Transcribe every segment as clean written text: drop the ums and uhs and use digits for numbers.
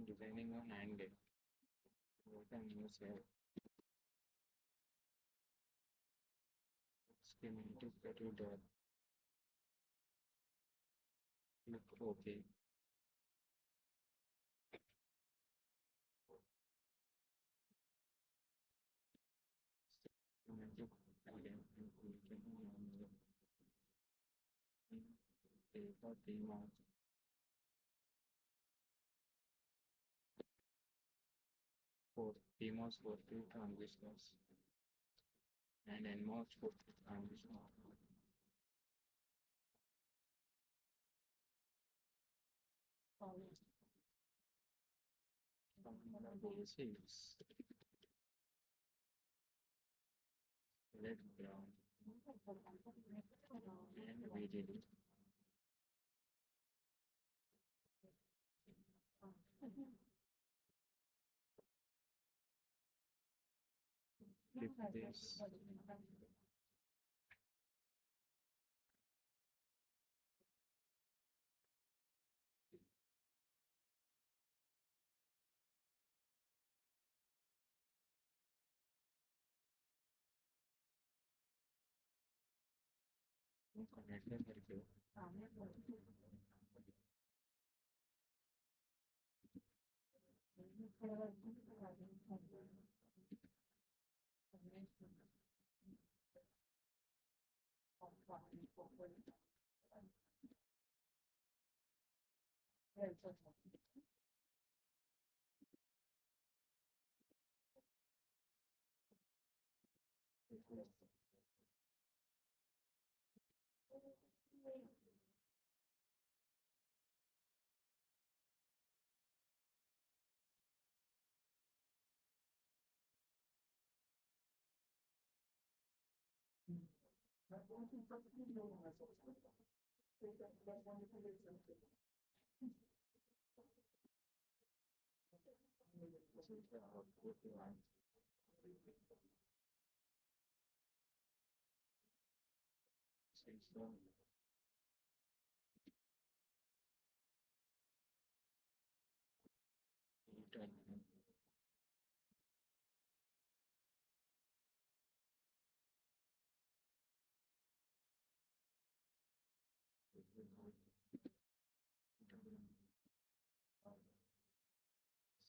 I'm designing a NAND gate. What I'm use here. Schematic editor. Click OK. Schematic again and clicking on the paper CMOS. For CMOS 40 transistors and NMOS 40 transistors. Basics. Red ground and VDD. Flip this. Connected circuit. This is the output line. This is the terminal.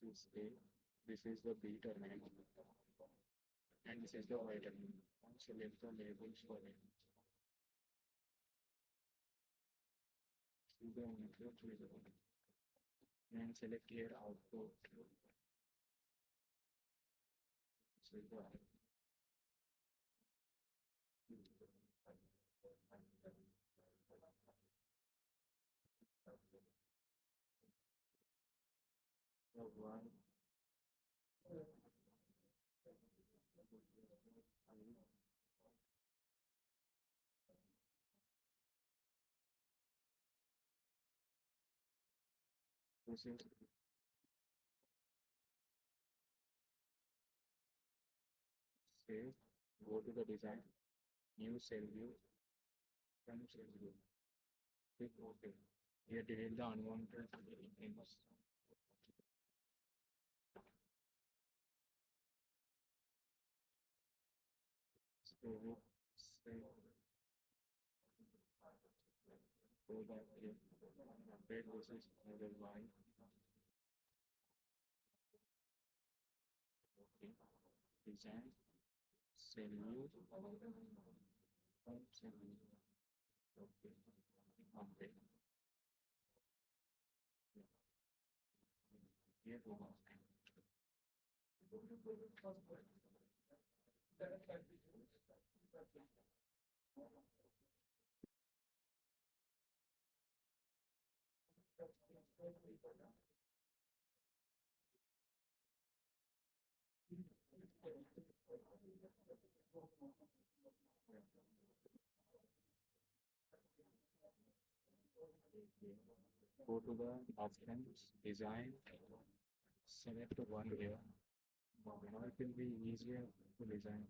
This is A. This is the B terminal. And this is the Y terminal. Select the labels for it. See the network visible. And select here output. So the one. This is save. Go to the design. New cell view. From cell view. Click OK. Here delete the unwanted things. Save it. Save. Go back here. Update this is level Y. Okay. Design. Cell view. From cell view. Okay. Update. Here we go. Go to the options, design, select one here. Now it will be easier to design.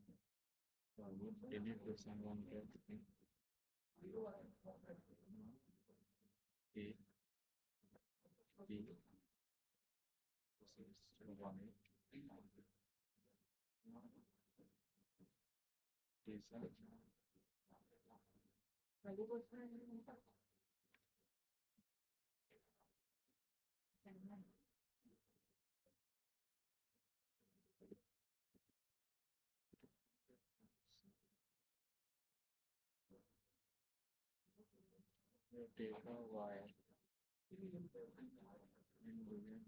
We'll delete this and one here. A, B, Y design the data wire and boolean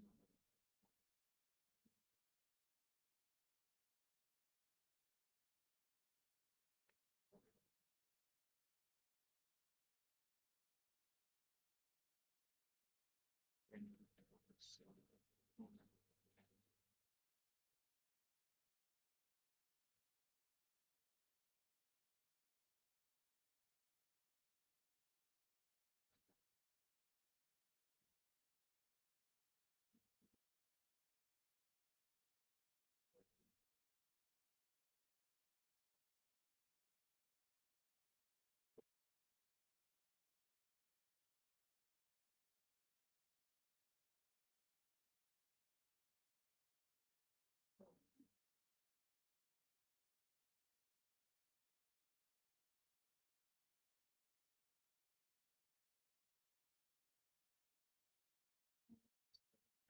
and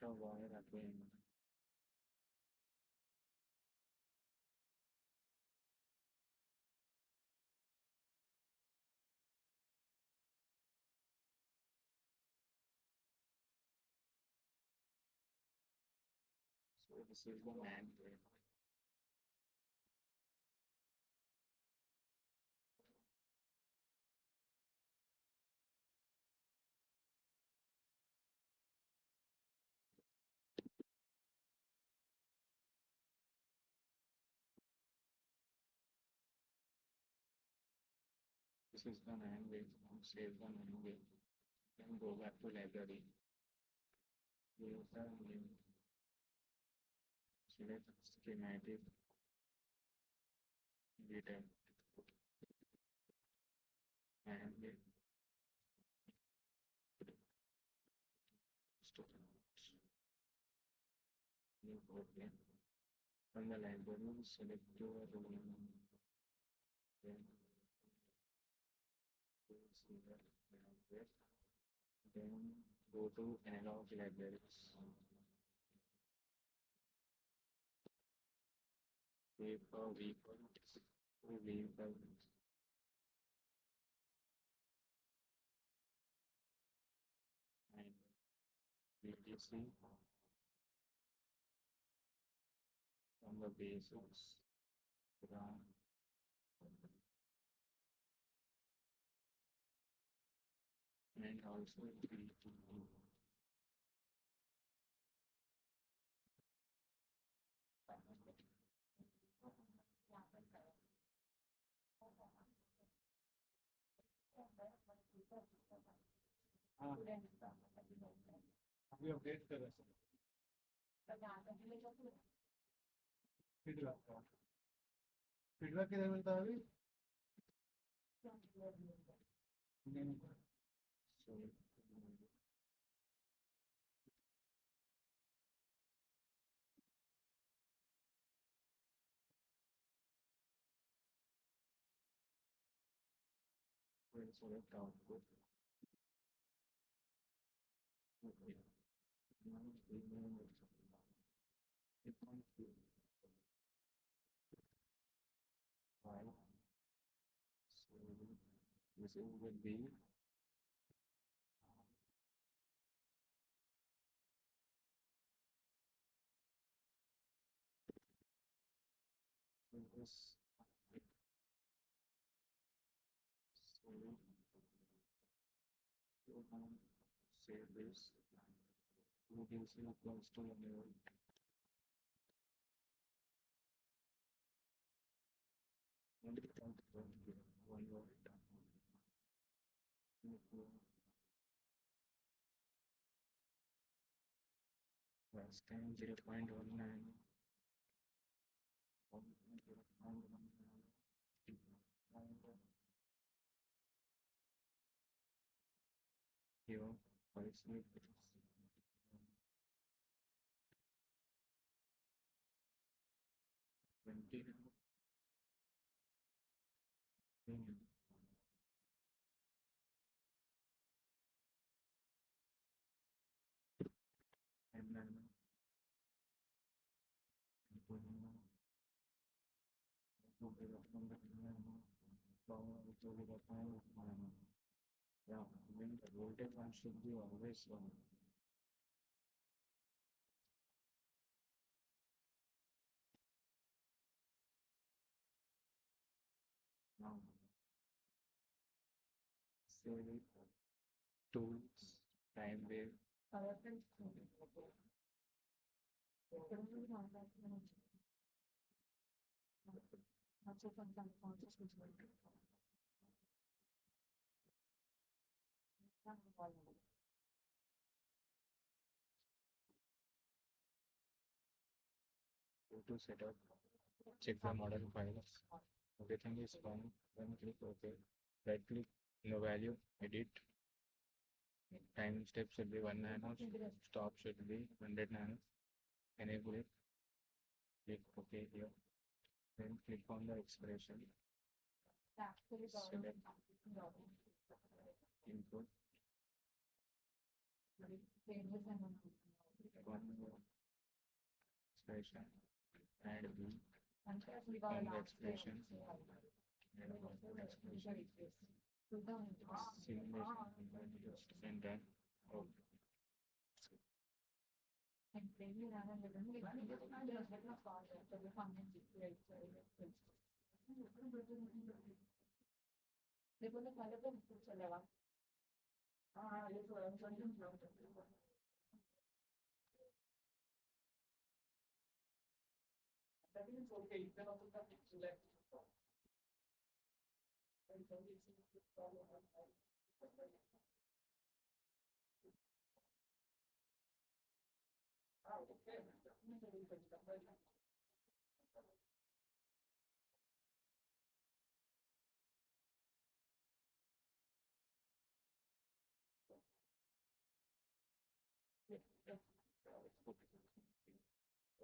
the wire again. So this is the NAND gate. This is the NAND gate. Save the NAND gate. Then go back to library. Use the name. Select schematic detail and store. New code. From the library, select your name. Then see the language. Then go to analog libraries. Waveform, and VLSI from the basics. From and also VTE. हाँ अभी update कर रहे हैं feedback किधर मिलता है अभी नहीं select output. Okay. Now we know it comes to file. So this is will be this. So save this. We can see close to level. Only count one word. Last time 0.19. Here, 5 minutes. Yeah, when the voltage one should be always on. Now, save it, tools, time wave. Go to setup, check the model files. Everything is fine. Then click OK. Right click, no value, edit. Time step should be 1 nano. Stop should be 100 nano. Enable it. Click OK here. Then click on the expression. Select input. One more expression. Add B. On the expression. And on the expression. Simulation. And then OK.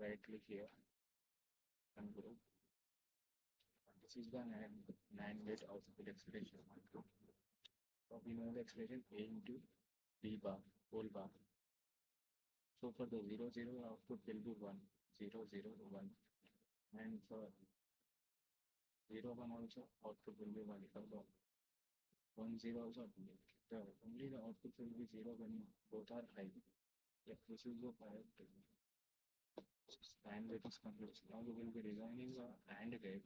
Right click here and group. This is the NAND gate output expression. So we know the expression A into B bar, whole bar. So for the 0, 0 output will be 1, 0, 0, 1. And for 0, 1 also output will be 1. For the 1, 0 also only the output will be 0 when both are high. If this is the prior and gate is complete. Now we will be designing the AND gate.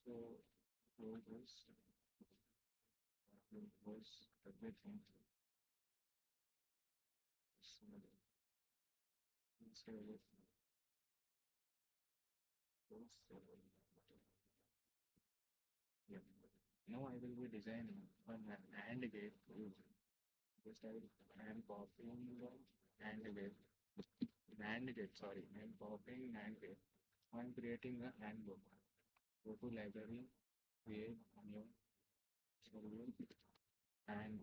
So close this, close everything. Yeah. Now I will be designing an AND gate. Just I am copying the AND gate. NAND gate, sorry. I am copying NAND gate. I am creating the AND book. Go to library, create new schedule and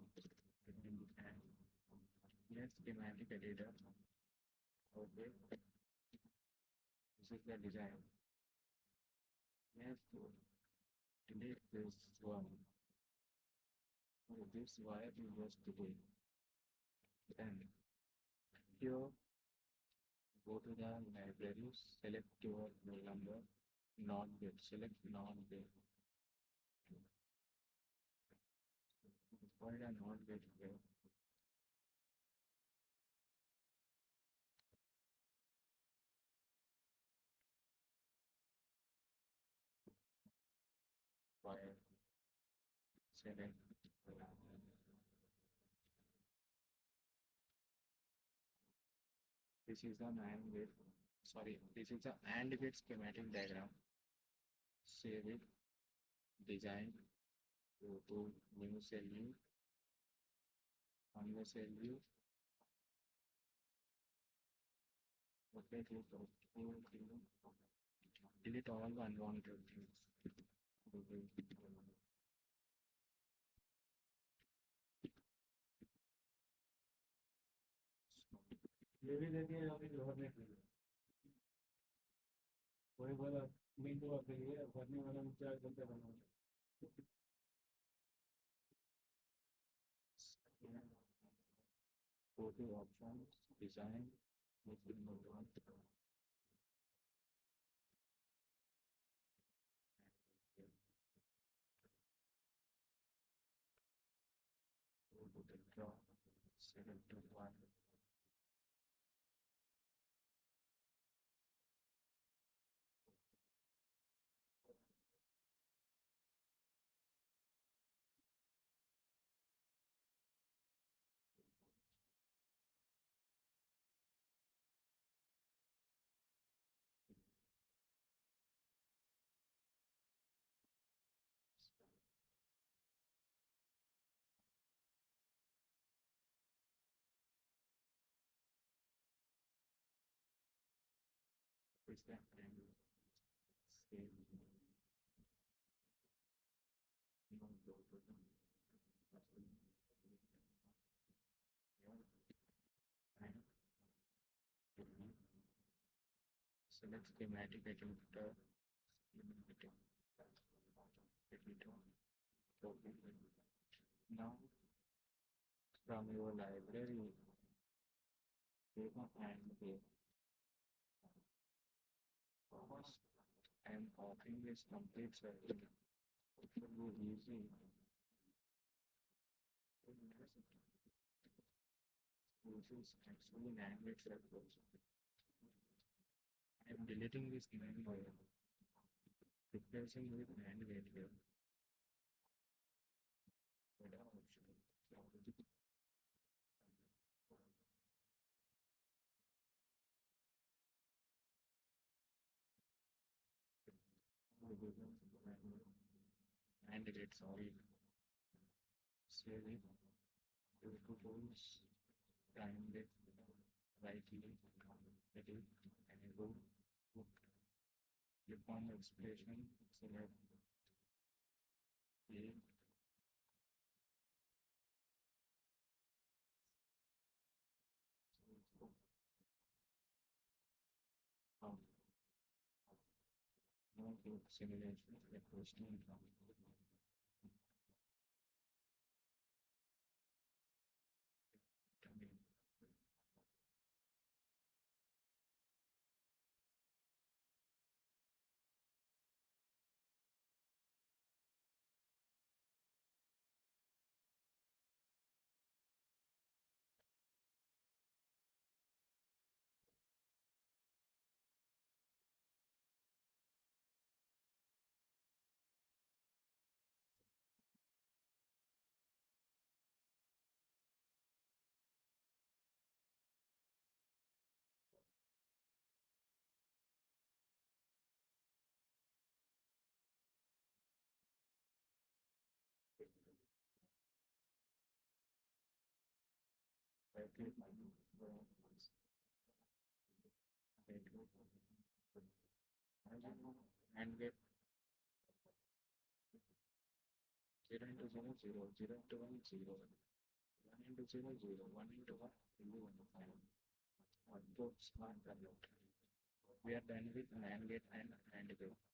yes, schematic editor. Okay, this is the design. Yes, to delete this one. This wire we just delete. Then here, go to the library, select your roll number, not get, select not get. Why are not get here? Wire, select. This is the AND gate. Sorry, this is the AND gate schematic diagram. Save it, design, go to new cell view, on the cell view. Okay, click OK. Delete all the unwanted things. ये भी देखिए अभी भरने के लिए वही बोला नहीं हुआ के लिए भरने वाला में 4 घंटे बना go to options, design, is the and save go to the and select schematic editor now from your library click on and pay. First, I am offering this complete circuit. It should be easy. This is actually NAND gate circuits. I am deleting this NAND here, replacing with NAND gate here. And gate, sorry. Save it. Go to tools, time gate, right click, edit, enable, click on expression, select A, um, now click simulation, question, right click, and get 0 into 0, 0, 0 into 1, 0, 1 into 0, 0, 1 into 1, 1. Outputs are correct. We are done with NAND gate and AND gate.